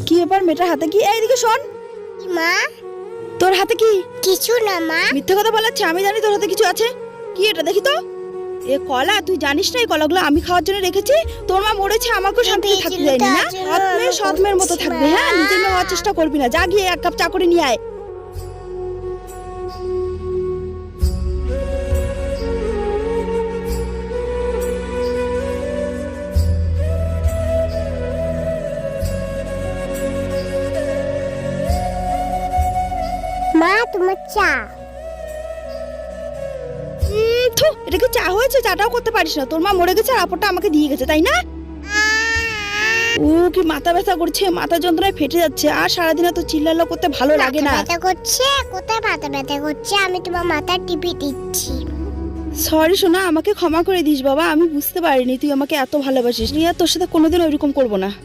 কি ব্যাপার মেয়েটার হাতে কি? এইদিকে শোন। মা, তোর হাতে কি? কিছু না মা। মিথ্যে কথা বলাচ্ছে, আমি জানি তোর হাতে কিছু আছে। কি এটা দেখি তো। এ কলা, তুই জানিস না এই কলাগুলো আমি খাওয়ার জন্য রেখেছি? তোর মা মরেছে, আমাকেও শান্তিতে থাকতে দেয়নি না? সৎ মেয়ের মতো থাকবে, হ্যাঁ? নিজের মেয়ে হওয়ার চেষ্টা করবি না। যা গিয়ে এক কাপ চা করে নিয়ে আয়। মা, তোমার চা। থু, এটা কি চা হয়েছে? চাটাও করতে পারিস না। তোর মা মরে গেছে আর আপরটা আমাকে দিয়ে গেছে, তাই না? ও কি মাথা ব্যথা করছে, মাথা যন্ত্রণায় ফেটে যাচ্ছে। আর সারাদিন তো চিল্লালো করতে ভালো লাগে না। ব্যথা করছে? কোথায় মাথা ব্যথা করছে? আমি তোমার মাথা টিপে দিচ্ছি। সরি সোনা, আমাকে ক্ষমা করে দিস বাবা। আমি বুঝতে পারিনি তুই আমাকে এত ভালোবাসিস। রিয়া, তোর সাথে কোনোদিন ওইরকম করবো না।